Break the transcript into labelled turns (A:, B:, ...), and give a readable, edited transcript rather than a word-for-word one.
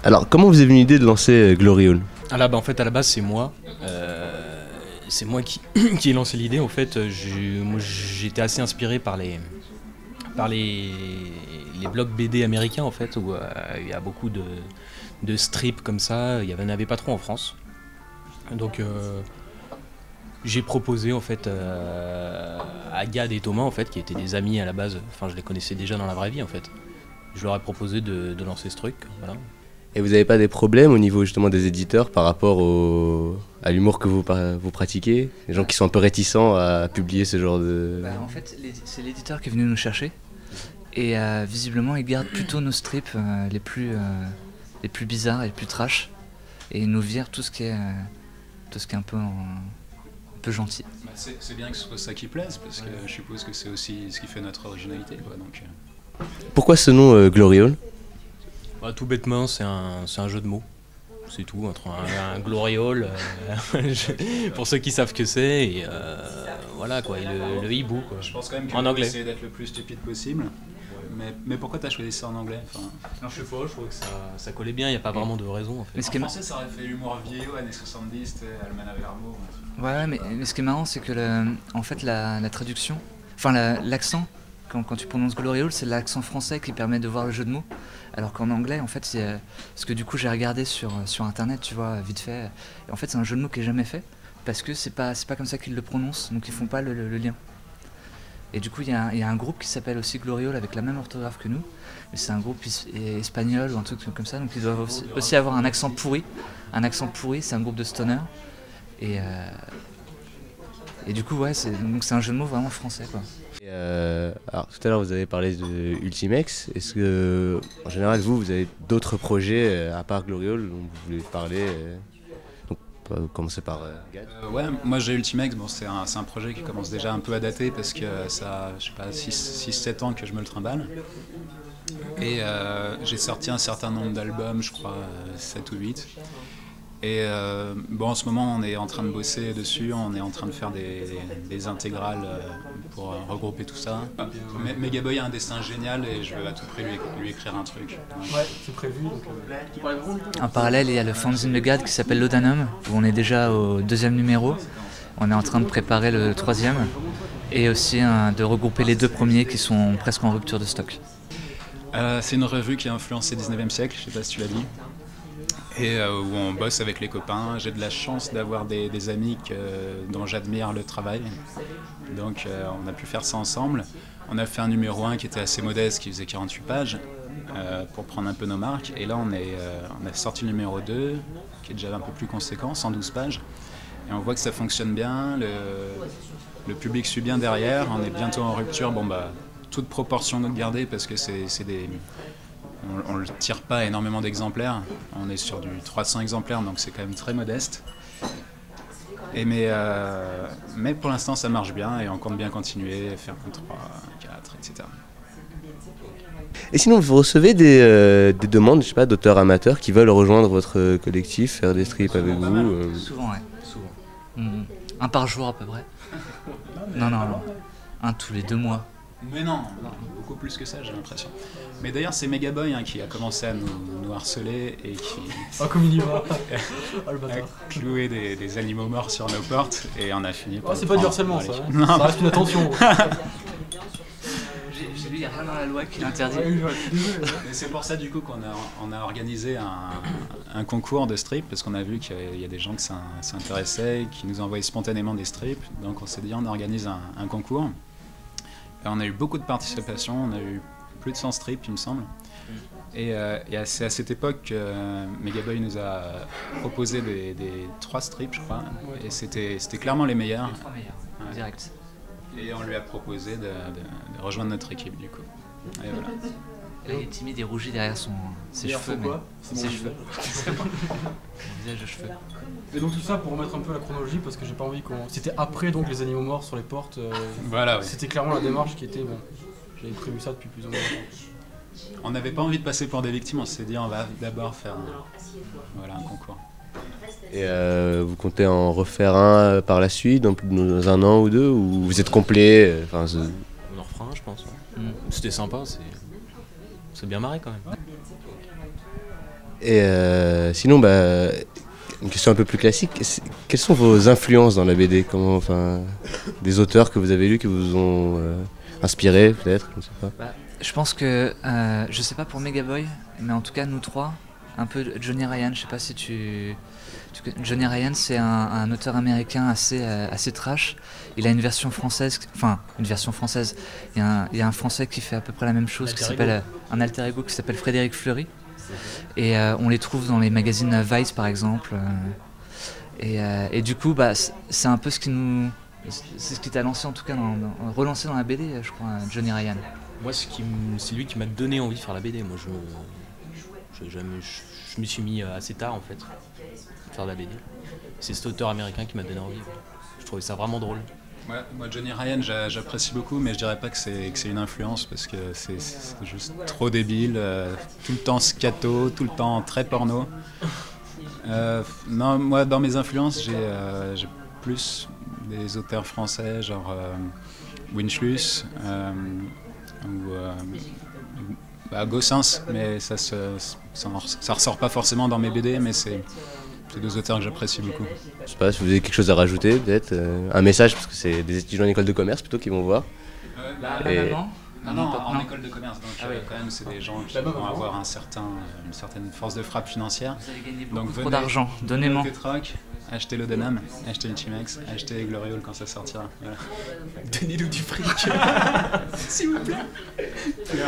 A: Alors, comment vous est venue l'idée de lancer Gloriole?
B: Ah là, bah, en fait, à la base, c'est moi. C'est moi qui, qui ai lancé l'idée. En fait, moi, j'étais assez inspiré par les blogs BD américains, en fait, où il y a beaucoup de strips comme ça. Il n'y en avait pas trop en France. Donc, j'ai proposé, en fait, à Gad et Thomas, en fait, qui étaient des amis à la base. Enfin, je les connaissais déjà dans la vraie vie, en fait. Je leur ai proposé de lancer ce truc. Voilà.
A: Et vous n'avez pas des problèmes au niveau justement des éditeurs par rapport à l'humour que vous pratiquez? Les gens qui sont un peu réticents à publier ce genre de...
C: En fait, c'est l'éditeur qui est venu nous chercher. Et visiblement, il garde plutôt nos strips les plus bizarres et les plus trash. Et il nous vire tout ce qui est un peu gentil.
D: Bah c'est bien que ce soit ça qui plaise, parce que je suppose que c'est aussi ce qui fait notre originalité, quoi, donc...
A: Pourquoi ce nom Gloriole?
B: Bah, tout bêtement, c'est un jeu de mots. C'est tout, entre un gloriole, pour ceux qui savent que c'est, et voilà quoi, et le hibou quoi.
D: Je pense quand même
B: en anglais.
D: Essayer d'être le plus stupide possible. Mais pourquoi t'as choisi ça en anglais?
B: Non, je sais pas, je trouve que ça collait bien, il n'y a pas vraiment de raison en fait.
D: En français, ça aurait fait l'humour vieillot, années 70, Alman Avermo.
C: Ouais, mais ce qui est marrant, c'est que en fait, la traduction, enfin l'accent, quand tu prononces Gloriole, c'est l'accent français qui permet de voir le jeu de mots. Alors qu'en anglais, en fait, parce que du coup, j'ai regardé sur internet, tu vois, vite fait. Et en fait, c'est un jeu de mots qui est jamais fait, parce que c'est pas comme ça qu'ils le prononcent, donc ils font pas le lien. Et du coup, il y a un groupe qui s'appelle aussi Gloriole avec la même orthographe que nous, mais c'est un groupe espagnol ou un truc comme ça, donc ils doivent aussi avoir un accent pourri. Un accent pourri, c'est un groupe de stoner. Et du coup, ouais, c'est un jeu de mots vraiment français, quoi.
A: Alors tout à l'heure vous avez parlé de Ultimex. Est-ce que en général vous avez d'autres projets à part Gloriole dont vous voulez parler? Donc on va commencer par Gad.
D: Ouais, moi j'ai Ultimex, bon, c'est un projet qui commence déjà un peu à dater parce que ça, je sais pas, 6-7 ans que je me le trimballe. Et j'ai sorti un certain nombre d'albums, je crois 7 ou 8. Et bon, en ce moment, on est en train de bosser dessus, on est en train de faire des intégrales pour regrouper tout ça. Megaboy a un dessin génial et je veux à tout prix lui écrire un truc.
E: Ouais, c'est prévu. Donc,
C: En parallèle, il y a le fanzine de Gad qui s'appelle Laudanum, où on est déjà au 2e numéro. On est en train de préparer le 3e, et aussi de regrouper les 2 premiers qui sont presque en rupture de stock.
D: C'est une revue qui a influencé le 19e siècle, je sais pas si tu l'as dit. Et où on bosse avec les copains. J'ai de la chance d'avoir des amis dont j'admire le travail. Donc on a pu faire ça ensemble. On a fait un numéro 1 qui était assez modeste, qui faisait 48 pages, pour prendre un peu nos marques. Et là on a sorti le numéro 2, qui est déjà un peu plus conséquent, 112 pages. Et on voit que ça fonctionne bien, le public suit bien derrière, on est bientôt en rupture. Bon bah, toute proportion gardée parce que on ne tire pas énormément d'exemplaires, on est sur du 300 exemplaires, donc c'est quand même très modeste. Mais pour l'instant ça marche bien et on compte bien continuer, faire un 3, 4, etc.
A: Et sinon vous recevez des demandes, je sais pas, d'auteurs amateurs qui veulent rejoindre votre collectif, faire des strips avec vous
C: Souvent, ouais. Souvent. Un par jour à peu près. Non. Un tous les 2 mois.
D: Mais non, beaucoup plus que ça j'ai l'impression. Mais d'ailleurs c'est Megaboy qui a commencé à nous harceler et qui
E: comme il y va. Oh, le bâtard.
D: a cloué des animaux morts sur nos portes et on a fini par...
E: C'est pas du harcèlement ça, hein.
D: Non.
E: Ça reste une attention.
C: J'ai lu, il n'y a rien dans la loi qui l'interdit.
D: Et c'est pour ça du coup qu'on a organisé un concours de strips, parce qu'on a vu qu'il y a des gens qui s'intéressaient, qui nous envoyaient spontanément des strips. Donc on s'est dit on organise un concours. Et on a eu beaucoup de participation, on a eu plus de 100 strips il me semble. Et c'est à cette époque que Megaboy nous a proposé des 3 strips je crois. Et c'était clairement les meilleurs.
C: Les 3 meilleurs, ouais. Direct.
D: Et on lui a proposé de rejoindre notre équipe du coup. Et voilà.
C: Là, il est timide et rougit derrière ses cheveux.
E: Ses cheveux.
C: Mon visage de cheveux.
E: Et donc tout ça pour remettre un peu la chronologie, parce que j'ai pas envie qu'on... C'était après donc les animaux morts sur les portes.
D: Voilà, oui.
E: C'était clairement la démarche qui était... Bon, j'avais prévu ça depuis plus ou moins longtemps.
D: On n'avait pas envie de passer pour des victimes, on s'est dit on va d'abord faire un concours.
A: Et vous comptez en refaire un par la suite, dans un an ou 2, ou vous êtes complet
B: On en refera un je pense. Ouais. C'était sympa, c'est bien marré quand même.
A: Et sinon, une question un peu plus classique. Quelles sont vos influences dans la BD? Des auteurs que vous avez lus qui vous ont inspiré, peut-être? Je ne sais pas.
C: Je pense que, je sais pas pour Megaboy, mais en tout cas, nous trois, un peu Johnny Ryan, je sais pas si Johnny Ryan, c'est un auteur américain assez trash. Il a une version française, il y a un français qui fait à peu près la même chose, qui s'appelle un alter ego qui s'appelle Frédéric Fleury. Et on les trouve dans les magazines Vice par exemple. Et du coup, c'est un peu c'est ce qui t'a lancé en tout cas, relancé dans la BD, je crois, Johnny Ryan.
B: Moi, c'est lui qui m'a donné envie de faire la BD. Moi, je m'y suis mis assez tard en fait, à faire de la BD. C'est cet auteur américain qui m'a donné envie. Je trouvais ça vraiment drôle.
D: Ouais, moi, Johnny Ryan, j'apprécie beaucoup, mais je dirais pas que c'est une influence parce que c'est juste trop débile, tout le temps scato, tout le temps très porno. Non, moi, dans mes influences, j'ai plus des auteurs français, genre Winchlus ou Gossens, mais ça ressort pas forcément dans mes BD, mais c'est deux auteurs que j'apprécie beaucoup.
A: Je sais pas si vous avez quelque chose à rajouter, peut-être un message, parce que c'est des étudiants en école de commerce plutôt qui vont voir.
D: Non, en école de commerce, donc quand même c'est des gens qui vont avoir une certaine force de frappe financière.
C: Vous allez gagner
D: Donc
C: trop d'argent, donnez-moi.
D: Achetez le Denham, achetez Ultimax, achetez Gloriole quand ça sortira. Voilà.
B: Donnez-nous du fric.
D: S'il vous plaît.
A: C'est bon.